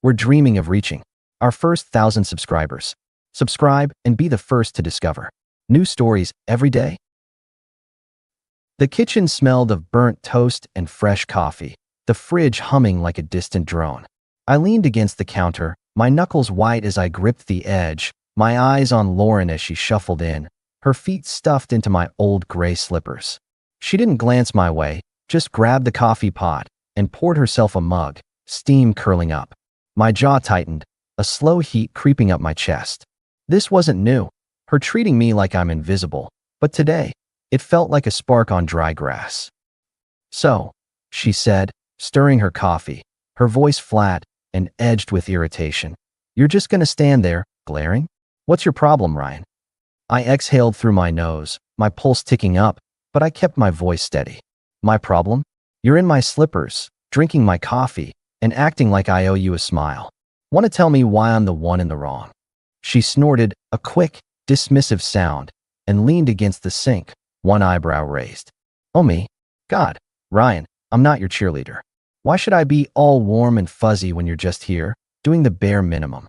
we're dreaming of reaching our first 1,000 subscribers. Subscribe and be the first to discover new stories every day. The kitchen smelled of burnt toast and fresh coffee, the fridge humming like a distant drone. I leaned against the counter, my knuckles white as I gripped the edge, my eyes on Lauren as she shuffled in, her feet stuffed into my old gray slippers. She didn't glance my way, just grabbed the coffee pot and poured herself a mug, steam curling up. My jaw tightened, a slow heat creeping up my chest. This wasn't new, her treating me like I'm invisible, but today, it felt like a spark on dry grass. "So," she said, stirring her coffee, her voice flat and edged with irritation. "You're just gonna stand there, glaring? What's your problem, Ryan?" I exhaled through my nose, my pulse ticking up, but I kept my voice steady. "My problem? You're in my slippers, drinking my coffee, and acting like I owe you a smile. Want to tell me why I'm the one in the wrong?" She snorted, a quick, dismissive sound, and leaned against the sink, one eyebrow raised. "Oh me? God, Ryan, I'm not your cheerleader. Why should I be all warm and fuzzy when you're just here, doing the bare minimum?"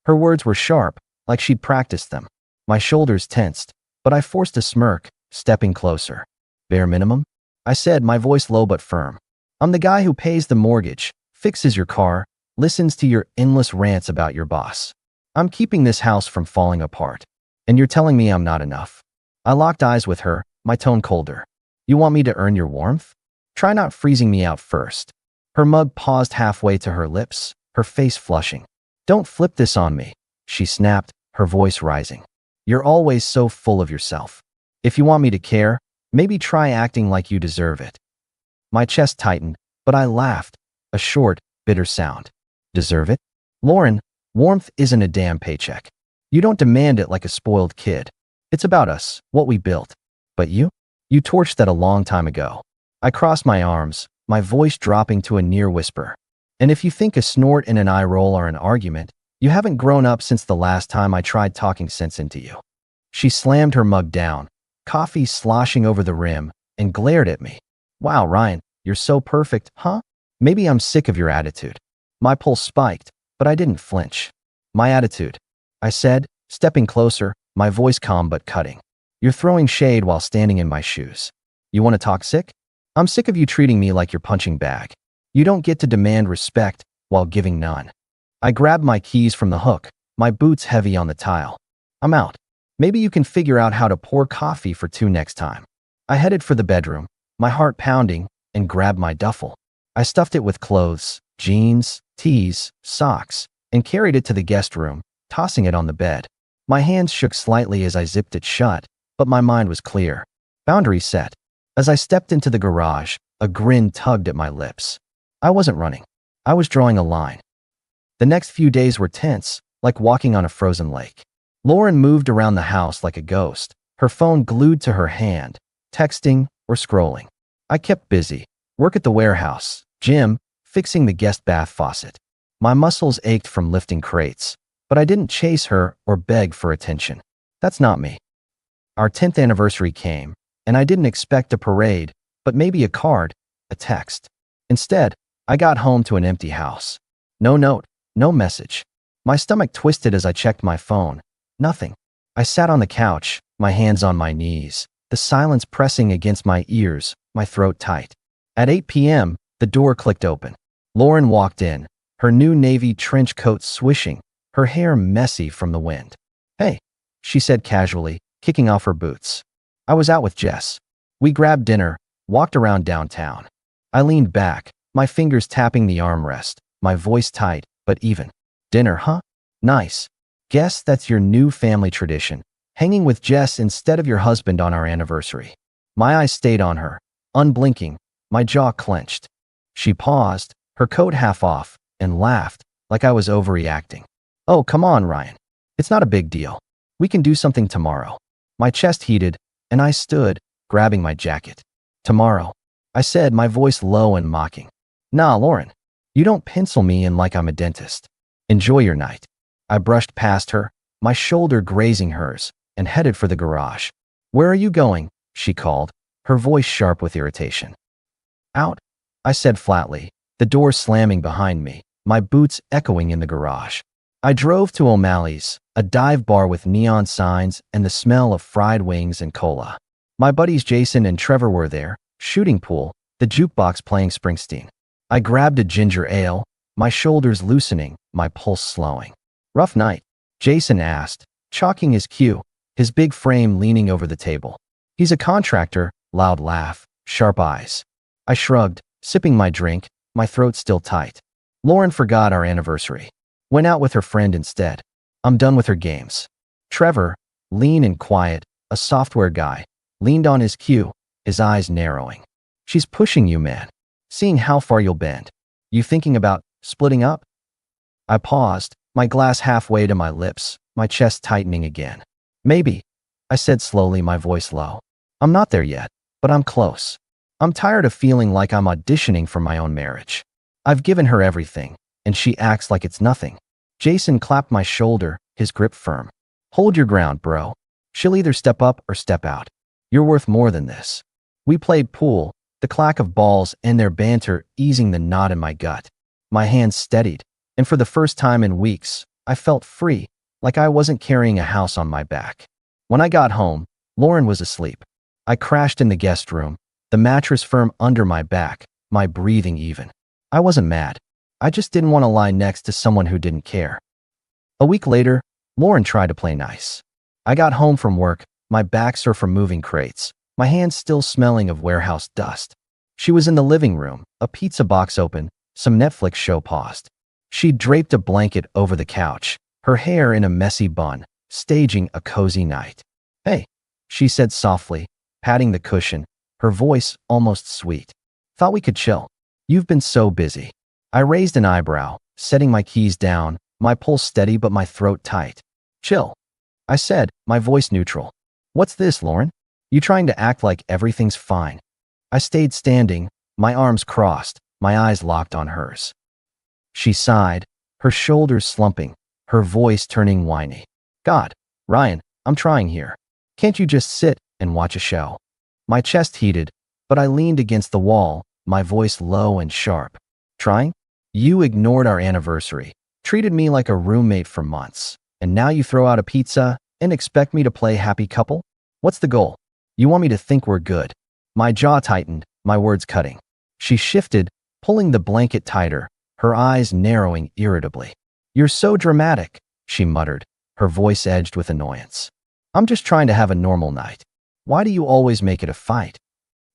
Her words were sharp, like she'd practiced them. My shoulders tensed, but I forced a smirk, stepping closer. "Bare minimum?" I said, my voice low but firm. "I'm the guy who pays the mortgage, fixes your car, listens to your endless rants about your boss. I'm keeping this house from falling apart. And you're telling me I'm not enough." I locked eyes with her, my tone colder. "You want me to earn your warmth? Try not freezing me out first." Her mug paused halfway to her lips, her face flushing. "Don't flip this on me," she snapped, her voice rising. "You're always so full of yourself. If you want me to care, maybe try acting like you deserve it." My chest tightened, but I laughed, a short, bitter sound. "Deserve it? Lauren, warmth isn't a damn paycheck. You don't demand it like a spoiled kid. It's about us, what we built. But you? You torched that a long time ago." I crossed my arms, my voice dropping to a near whisper. "And if you think a snort and an eye roll are an argument, you haven't grown up since the last time I tried talking sense into you." She slammed her mug down, coffee sloshing over the rim, and glared at me. "Wow, Ryan, you're so perfect, huh? Maybe I'm sick of your attitude." My pulse spiked, but I didn't flinch. "My attitude," I said, stepping closer, my voice calm but cutting. "You're throwing shade while standing in my shoes. You want to talk sick? I'm sick of you treating me like your punching bag. You don't get to demand respect while giving none." I grabbed my keys from the hook, my boots heavy on the tile. "I'm out. Maybe you can figure out how to pour coffee for two next time." I headed for the bedroom, my heart pounding, and grabbed my duffel. I stuffed it with clothes, jeans, tees, socks, and carried it to the guest room, tossing it on the bed. My hands shook slightly as I zipped it shut, but my mind was clear. Boundary set. As I stepped into the garage, a grin tugged at my lips. I wasn't running. I was drawing a line. The next few days were tense, like walking on a frozen lake. Lauren moved around the house like a ghost, her phone glued to her hand, texting or scrolling. I kept busy. Work at the warehouse, gym, fixing the guest bath faucet. My muscles ached from lifting crates, but I didn't chase her or beg for attention. That's not me. Our 10th anniversary came, and I didn't expect a parade, but maybe a card, a text. Instead, I got home to an empty house. No note, no message. My stomach twisted as I checked my phone. Nothing. I sat on the couch, my hands on my knees, the silence pressing against my ears, my throat tight. At 8 p.m., the door clicked open. Lauren walked in, her new navy trench coat swishing, her hair messy from the wind. "Hey," she said casually, kicking off her boots. I was out with Jess. We grabbed dinner, walked around downtown. I leaned back, my fingers tapping the armrest, my voice tight, but even. "Dinner, huh? Nice. Guess that's your new family tradition, hanging with Jess instead of your husband on our anniversary." My eyes stayed on her, unblinking, my jaw clenched. She paused, her coat half off, and laughed, like I was overreacting. "Oh, come on, Ryan. It's not a big deal. We can do something tomorrow." My chest heated, and I stood, grabbing my jacket. "Tomorrow," I said, my voice low and mocking. "Nah, Lauren. You don't pencil me in like I'm a dentist. Enjoy your night." I brushed past her, my shoulder grazing hers, and headed for the garage. "Where are you going?" she called, her voice sharp with irritation. "Out," I said flatly, the door slamming behind me, my boots echoing in the garage. I drove to O'Malley's, a dive bar with neon signs and the smell of fried wings and cola. My buddies Jason and Trevor were there, shooting pool, the jukebox playing Springsteen. I grabbed a ginger ale, my shoulders loosening, my pulse slowing. "Rough night?" Jason asked, chalking his cue, his big frame leaning over the table. "He's a contractor," loud laugh, sharp eyes. I shrugged, sipping my drink, my throat still tight. Lauren forgot our anniversary. Went out with her friend instead. I'm done with her games. Trevor, lean and quiet, a software guy, leaned on his cue, his eyes narrowing. "She's pushing you, man. Seeing how far you'll bend. You thinking about splitting up?" I paused, my glass halfway to my lips, my chest tightening again. "Maybe," I said slowly, my voice low. "I'm not there yet, but I'm close. I'm tired of feeling like I'm auditioning for my own marriage. I've given her everything, and she acts like it's nothing." Jason clapped my shoulder, his grip firm. "Hold your ground, bro. She'll either step up or step out. You're worth more than this." We played pool, the clack of balls and their banter easing the knot in my gut. My hands steadied, and for the first time in weeks, I felt free, like I wasn't carrying a house on my back. When I got home, Lauren was asleep. I crashed in the guest room, the mattress firm under my back, my breathing even. I wasn't mad. I just didn't want to lie next to someone who didn't care. A week later, Lauren tried to play nice. I got home from work, my back sore from moving crates, my hands still smelling of warehouse dust. She was in the living room, a pizza box open, some Netflix show paused. She'd draped a blanket over the couch, her hair in a messy bun, staging a cozy night. "Hey," she said softly, patting the cushion, her voice almost sweet. "Thought we could chill. You've been so busy." I raised an eyebrow, setting my keys down, my pulse steady but my throat tight. "Chill," I said, my voice neutral. "What's this, Lauren? You trying to act like everything's fine?" I stayed standing, my arms crossed, my eyes locked on hers. She sighed, her shoulders slumping, her voice turning whiny. "God, Ryan, I'm trying here. Can't you just sit and watch a show?" My chest heated, but I leaned against the wall, my voice low and sharp. "Trying? You ignored our anniversary, treated me like a roommate for months, and now you throw out a pizza and expect me to play happy couple? What's the goal? You want me to think we're good?" My jaw tightened, my words cutting. She shifted, pulling the blanket tighter, her eyes narrowing irritably. "You're so dramatic," she muttered, her voice edged with annoyance. "I'm just trying to have a normal night. Why do you always make it a fight?"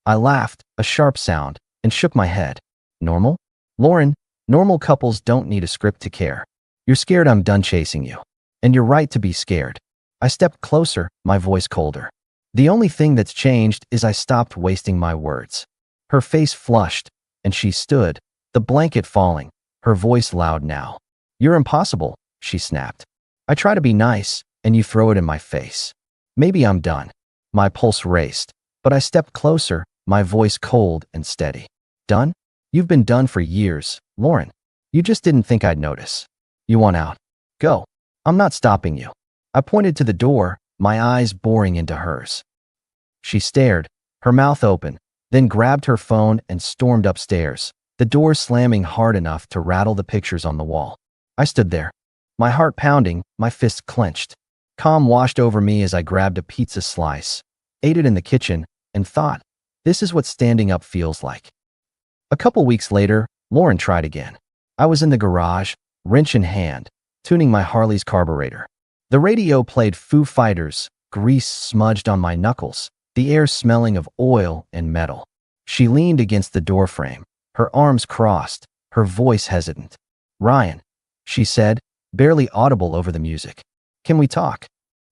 I laughed, a sharp sound, and shook my head. "Normal? Lauren, normal couples don't need a script to care. You're scared I'm done chasing you. And you're right to be scared." I stepped closer, my voice colder. "The only thing that's changed is I stopped wasting my words." Her face flushed, and she stood, the blanket falling, her voice loud now. "You're impossible," she snapped. "I try to be nice, and you throw it in my face. Maybe I'm done." My pulse raced, but I stepped closer, my voice cold and steady. "Done? You've been done for years, Lauren. You just didn't think I'd notice. You want out? Go. I'm not stopping you." I pointed to the door, my eyes boring into hers. She stared, her mouth open, then grabbed her phone and stormed upstairs, the door slamming hard enough to rattle the pictures on the wall. I stood there, my heart pounding, my fists clenched. Calm washed over me as I grabbed a pizza slice, ate it in the kitchen, and thought, this is what standing up feels like. A couple weeks later, Lauren tried again. I was in the garage, wrench in hand, tuning my Harley's carburetor. The radio played Foo Fighters, grease smudged on my knuckles, the air smelling of oil and metal. She leaned against the doorframe, her arms crossed, her voice hesitant. "Ryan," she said, barely audible over the music. "Can we talk?"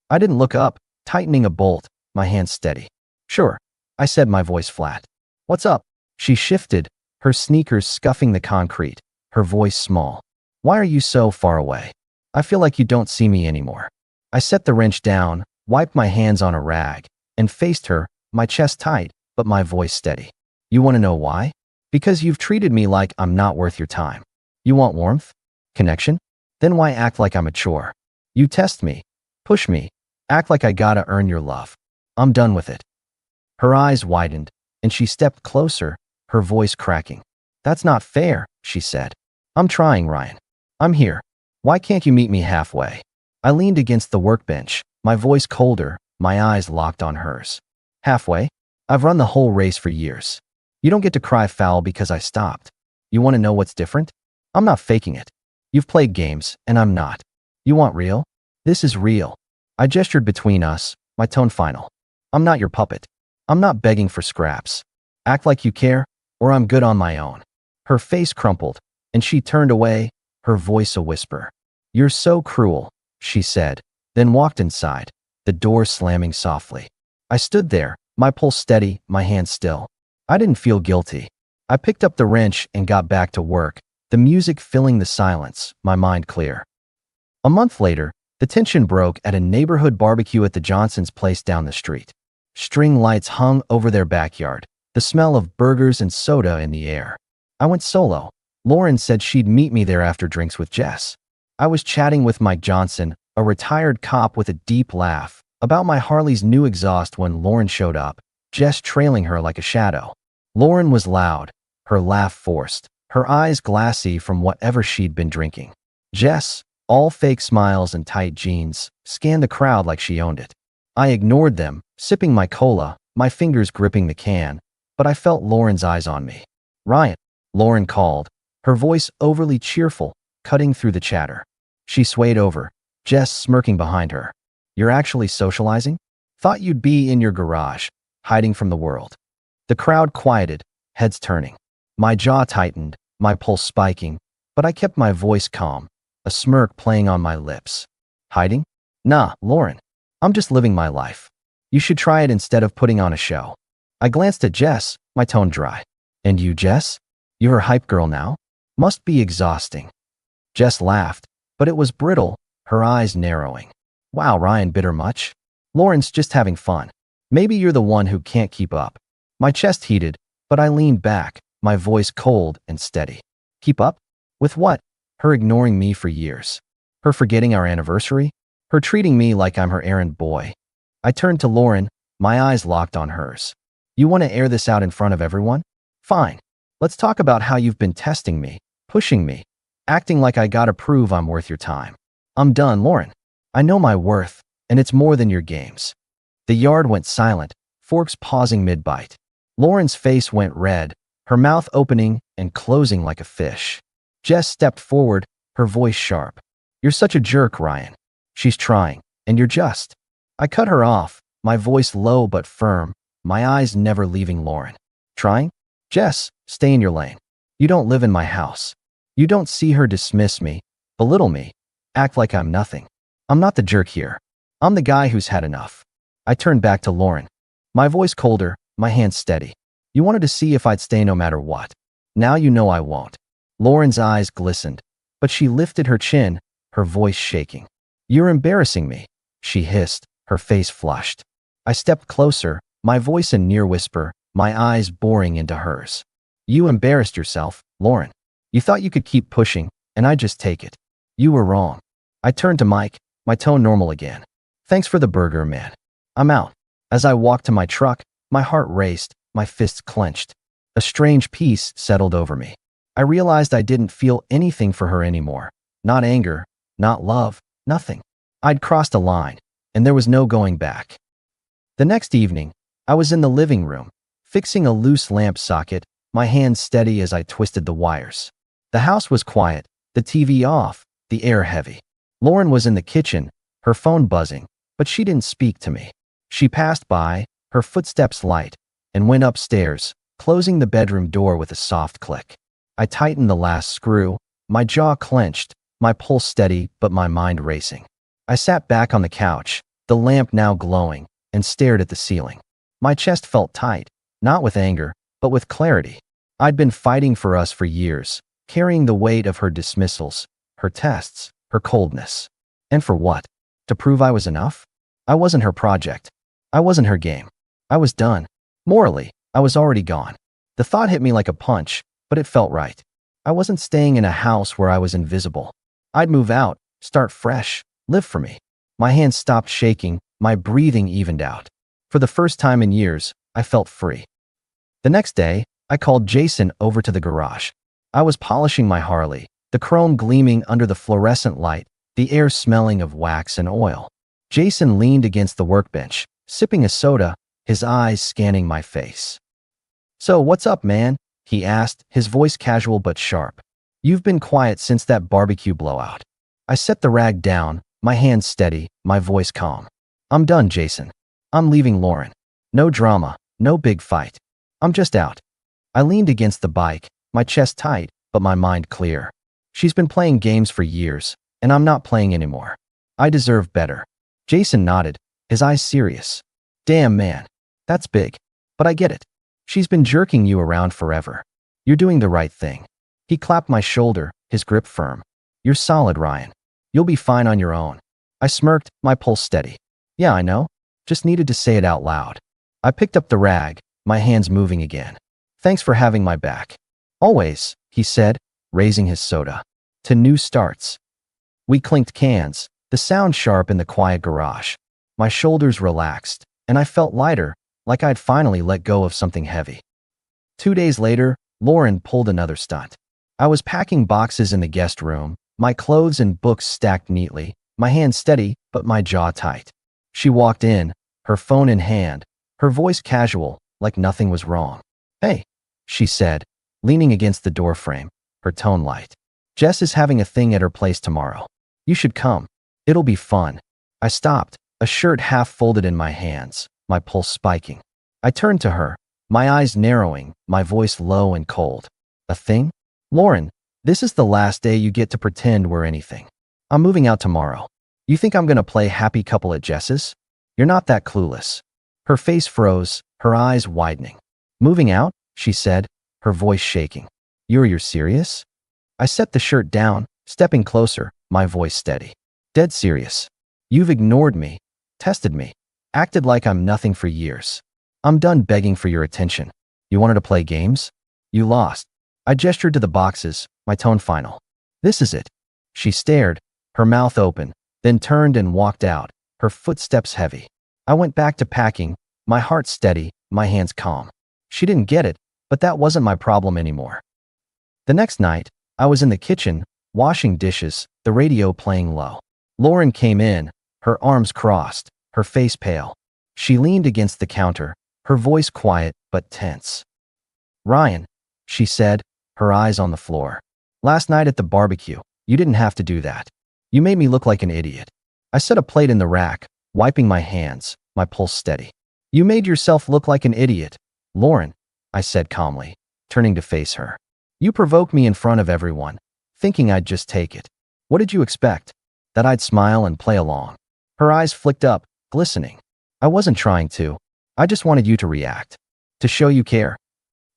I didn't look up, tightening a bolt, my hands steady. "Sure," I said, my voice flat. "What's up?" She shifted, her sneakers scuffing the concrete, her voice small. "Why are you so far away? I feel like you don't see me anymore." I set the wrench down, wiped my hands on a rag, and faced her, my chest tight, but my voice steady. "You want to know why? Because you've treated me like I'm not worth your time. You want warmth? Connection? Then why act like I'm a chore? You test me, push me, act like I gotta earn your love. I'm done with it." Her eyes widened, and she stepped closer, her voice cracking. "That's not fair," she said. I'm trying, Ryan. I'm here. Why can't you meet me halfway? I leaned against the workbench, my voice colder, my eyes locked on hers. Halfway? I've run the whole race for years. You don't get to cry foul because I stopped. You want to know what's different? I'm not faking it. You've played games, and I'm not. You want real? This is real. I gestured between us, my tone final. I'm not your puppet. I'm not begging for scraps. Act like you care, or I'm good on my own. Her face crumpled, and she turned away, her voice a whisper. You're so cruel, she said, then walked inside, the door slamming softly. I stood there, my pulse steady, my hands still. I didn't feel guilty. I picked up the wrench and got back to work, the music filling the silence, my mind clear. A month later, the tension broke at a neighborhood barbecue at the Johnsons' place down the street. String lights hung over their backyard, the smell of burgers and soda in the air. I went solo. Lauren said she'd meet me there after drinks with Jess. I was chatting with Mike Johnson, a retired cop with a deep laugh, about my Harley's new exhaust when Lauren showed up, Jess trailing her like a shadow. Lauren was loud, her laugh forced, her eyes glassy from whatever she'd been drinking. Jess, all fake smiles and tight jeans, scanned the crowd like she owned it. I ignored them, sipping my cola, my fingers gripping the can, but I felt Lauren's eyes on me. Ryan, Lauren called, her voice overly cheerful, cutting through the chatter. She swayed over, Jess smirking behind her. You're actually socializing? Thought you'd be in your garage, hiding from the world. The crowd quieted, heads turning. My jaw tightened, my pulse spiking, but I kept my voice calm, a smirk playing on my lips. Hiding? Nah, Lauren. I'm just living my life. You should try it instead of putting on a show. I glanced at Jess, my tone dry. And you, Jess? You're a hype girl now? Must be exhausting. Jess laughed, but it was brittle, her eyes narrowing. Wow, Ryan, bitter much? Lauren's just having fun. Maybe you're the one who can't keep up. My chest heated, but I leaned back, my voice cold and steady. Keep up? With what? Her ignoring me for years. Her forgetting our anniversary? Her treating me like I'm her errand boy. I turned to Lauren, my eyes locked on hers. You want to air this out in front of everyone? Fine. Let's talk about how you've been testing me, pushing me, acting like I gotta prove I'm worth your time. I'm done, Lauren. I know my worth, and it's more than your games. The yard went silent, forks pausing mid-bite. Lauren's face went red, her mouth opening and closing like a fish. Jess stepped forward, her voice sharp. You're such a jerk, Ryan. She's trying, and you're just. I cut her off, my voice low but firm, my eyes never leaving Lauren. Trying? Jess, stay in your lane. You don't live in my house. You don't see her dismiss me, belittle me, act like I'm nothing. I'm not the jerk here. I'm the guy who's had enough. I turned back to Lauren. My voice colder, my hands steady. You wanted to see if I'd stay no matter what. Now you know I won't. Lauren's eyes glistened, but she lifted her chin, her voice shaking. You're embarrassing me, she hissed, her face flushed. I stepped closer, my voice a near whisper, my eyes boring into hers. You embarrassed yourself, Lauren. You thought you could keep pushing, and I'd just take it. You were wrong. I turned to Mike, my tone normal again. Thanks for the burger, man. I'm out. As I walked to my truck, my heart raced, my fists clenched. A strange peace settled over me. I realized I didn't feel anything for her anymore. Not anger, not love, nothing. I'd crossed a line, and there was no going back. The next evening, I was in the living room, fixing a loose lamp socket, my hands steady as I twisted the wires. The house was quiet, the TV off, the air heavy. Lauren was in the kitchen, her phone buzzing, but she didn't speak to me. She passed by, her footsteps light, and went upstairs, closing the bedroom door with a soft click. I tightened the last screw, my jaw clenched, my pulse steady but my mind racing. I sat back on the couch, the lamp now glowing, and stared at the ceiling. My chest felt tight, not with anger, but with clarity. I'd been fighting for us for years, carrying the weight of her dismissals, her tests, her coldness. And for what? To prove I was enough? I wasn't her project. I wasn't her game. I was done. Morally, I was already gone. The thought hit me like a punch, but it felt right. I wasn't staying in a house where I was invisible. I'd move out, start fresh, live for me. My hands stopped shaking, my breathing evened out. For the first time in years, I felt free. The next day, I called Jason over to the garage. I was polishing my Harley, the chrome gleaming under the fluorescent light, the air smelling of wax and oil. Jason leaned against the workbench, sipping a soda, his eyes scanning my face. "So, what's up, man?" he asked, his voice casual but sharp. "You've been quiet since that barbecue blowout." I set the rag down, my hands steady, my voice calm. "I'm done, Jason. I'm leaving Lauren. No drama, no big fight. I'm just out." I leaned against the bike, my chest tight, but my mind clear. She's been playing games for years, and I'm not playing anymore. I deserve better. Jason nodded, his eyes serious. "Damn, man. That's big. But I get it. She's been jerking you around forever. You're doing the right thing." He clapped my shoulder, his grip firm. "You're solid, Ryan. You'll be fine on your own." I smirked, my pulse steady. "Yeah, I know. Just needed to say it out loud." I picked up the rag, my hands moving again. "Thanks for having my back." "Always," he said, raising his soda. "To new starts." We clinked cans, the sound sharp in the quiet garage. My shoulders relaxed, and I felt lighter, like I'd finally let go of something heavy. 2 days later, Lauren pulled another stunt. I was packing boxes in the guest room, my clothes and books stacked neatly, my hands steady, but my jaw tight. She walked in, her phone in hand, her voice casual, like nothing was wrong. "Hey," she said, leaning against the doorframe, her tone light. "Jess is having a thing at her place tomorrow. You should come. It'll be fun." I stopped, a shirt half folded in my hands, my pulse spiking. I turned to her, my eyes narrowing, my voice low and cold. "A thing? Lauren, this is the last day you get to pretend we're anything. I'm moving out tomorrow. You think I'm gonna play happy couple at Jess's? You're not that clueless." Her face froze, her eyes widening. "Moving out?" she said, her voice shaking. You're serious?" I set the shirt down, stepping closer, my voice steady. "Dead serious. You've ignored me, tested me, acted like I'm nothing for years. I'm done begging for your attention. You wanted to play games? You lost." I gestured to the boxes, my tone final. "This is it." She stared, her mouth open, then turned and walked out, her footsteps heavy. I went back to packing, my heart steady, my hands calm. She didn't get it, but that wasn't my problem anymore. The next night, I was in the kitchen, washing dishes, the radio playing low. Lauren came in, her arms crossed, her face pale. She leaned against the counter, her voice quiet but tense. "Ryan," she said, her eyes on the floor. "Last night at the barbecue, you didn't have to do that. You made me look like an idiot." I set a plate in the rack, wiping my hands, my pulse steady. "You made yourself look like an idiot, Lauren," I said calmly, turning to face her. "You provoked me in front of everyone, thinking I'd just take it. What did you expect? That I'd smile and play along?" Her eyes flicked up, glistening. "I wasn't trying to. I just wanted you to react. To show you care."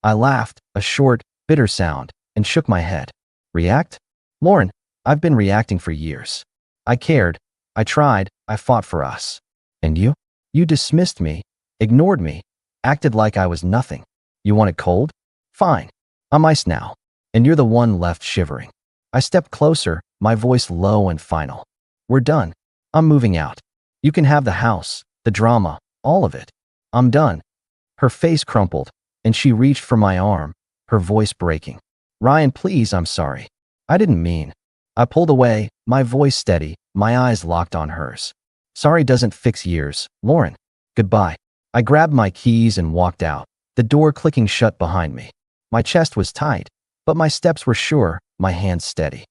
I laughed, a short, bitter sound, and shook my head. "React? Lauren, I've been reacting for years. I cared. I tried. I fought for us. And you? You dismissed me, ignored me, acted like I was nothing. You want it cold? Fine. I'm ice now. And you're the one left shivering." I stepped closer, my voice low and final. "We're done. I'm moving out. You can have the house, the drama, all of it. I'm done." Her face crumpled, and she reached for my arm, her voice breaking. "Ryan, please, I'm sorry. I didn't mean." I pulled away, my voice steady, my eyes locked on hers. "Sorry doesn't fix years, Lauren. Goodbye." I grabbed my keys and walked out, the door clicking shut behind me. My chest was tight, but my steps were sure, my hands steady.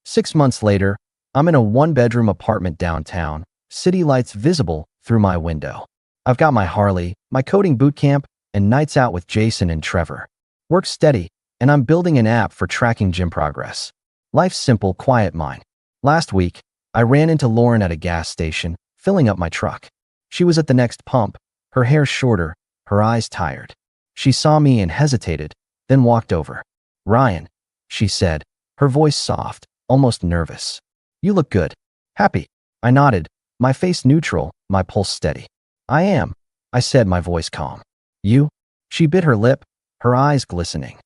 6 months later, I'm in a one-bedroom apartment downtown, city lights visible through my window. I've got my Harley, my coding boot camp, and nights out with Jason and Trevor. Work's steady, and I'm building an app for tracking gym progress. Life's simple, quiet mine. Last week, I ran into Lauren at a gas station, filling up my truck. She was at the next pump, her hair shorter, her eyes tired. She saw me and hesitated, then walked over. "Ryan," she said, her voice soft, almost nervous. "You look good. Happy." I nodded, my face neutral, my pulse steady. "I am," I said, my voice calm. "You?" She bit her lip, her eyes glistening.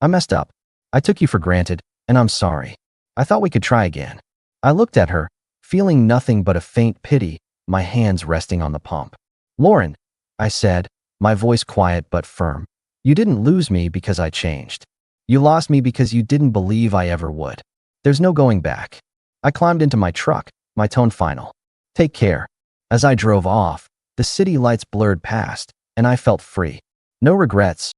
I messed up. I took you for granted, and I'm sorry. I thought we could try again." I looked at her, feeling nothing but a faint pity, my hands resting on the pump. "Lauren," I said, my voice quiet but firm, "you didn't lose me because I changed. You lost me because you didn't believe I ever would. There's no going back. I climbed into my truck, my tone final. Take care. As I drove off, the city lights blurred past, and I felt free. No regrets,